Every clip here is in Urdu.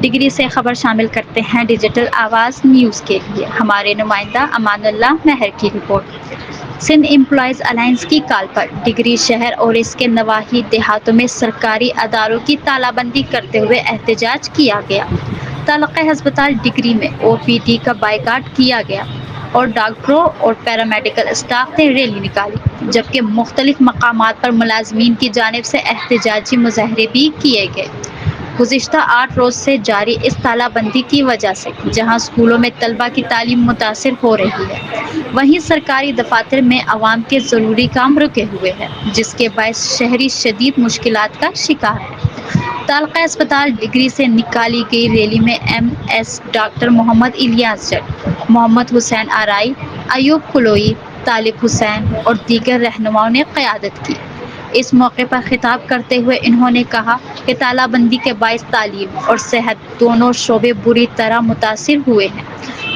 ڈگری سے خبر شامل کرتے ہیں ڈیجیٹل آواز نیوز کے لیے ہمارے نمائندہ امان اللہ مہر کی رپورٹ۔ سندھ امپلائیز الائنس کی کال پر ڈگری شہر اور اس کے نواحی دیہاتوں میں سرکاری اداروں کی تالہ بندی کرتے ہوئے احتجاج کیا گیا۔ تعلقہ ہسپتال ڈگری میں او پی ڈی کا بائیکاٹ کیا گیا اور ڈاکٹروں اور پیرامیڈیکل اسٹاف نے ریلی نکالی، جبکہ مختلف مقامات پر ملازمین کی جانب سے احتجاجی مظاہرے بھی کیے گئے۔ گزشتہ 8 روز سے جاری اس تالہ بندی کی وجہ سے جہاں اسکولوں میں طلبہ کی تعلیم متاثر ہو رہی ہے، وہیں سرکاری دفاتر میں عوام کے ضروری کام رکے ہوئے ہیں، جس کے باعث شہری شدید مشکلات کا شکار ہیں۔ تعلقہ ہسپتال ڈگری سے نکالی گئی ریلی میں ایم ایس ڈاکٹر محمد الیاس جٹ، محمد حسین آرائی، ایوب کلوئی، طالب حسین اور دیگر رہنماؤں نے قیادت کی۔ اس موقع پر خطاب کرتے ہوئے انہوں نے کہا کہ تالہ بندی کے باعث تعلیم اور صحت دونوں شعبے بری طرح متاثر ہوئے ہیں،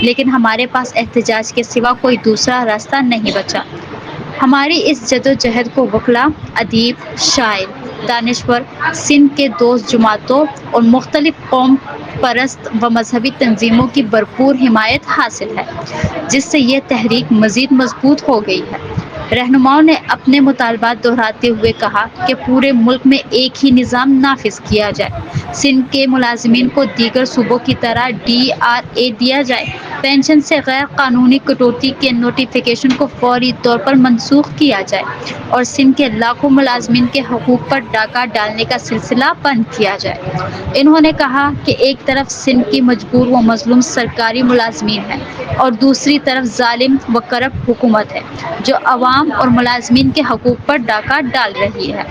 لیکن ہمارے پاس احتجاج کے سوا کوئی دوسرا راستہ نہیں بچا۔ ہماری اس جدوجہد کو وکلاء، ادیب، شاعر، دانشور، سندھ کے دوست جماعتوں اور مختلف قوم پرست و مذہبی تنظیموں کی بھرپور حمایت حاصل ہے، جس سے یہ تحریک مزید مضبوط ہو گئی ہے۔ رہنماؤں نے اپنے مطالبات دہراتے ہوئے کہا کہ پورے ملک میں ایک ہی نظام نافذ کیا جائے، سندھ کے ملازمین کو دیگر صوبوں کی طرح ڈی آر اے دیا جائے، پنشن سے غیر قانونی کٹوتی کے نوٹیفیکیشن کو فوری طور پر منسوخ کیا جائے اور سندھ کے لاکھوں ملازمین کے حقوق پر ڈاکہ ڈالنے کا سلسلہ بند کیا جائے۔ انہوں نے کہا کہ ایک طرف سندھ کی مجبور و مظلوم سرکاری ملازمین ہیں اور دوسری طرف ظالم و کرپٹ حکومت ہے جو عوام اور ملازمین کے حقوق پر ڈاکہ ڈال رہی ہے۔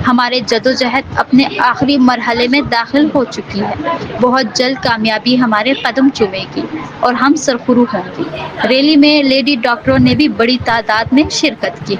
ہماری جدوجہد اپنے آخری مرحلے میں داخل ہو چکی ہے، بہت جلد کامیابی ہمارے قدم چومے گی اور ہم سرخرو ہوں گے۔ ریلی میں لیڈی ڈاکٹروں نے بھی بڑی تعداد میں شرکت کی۔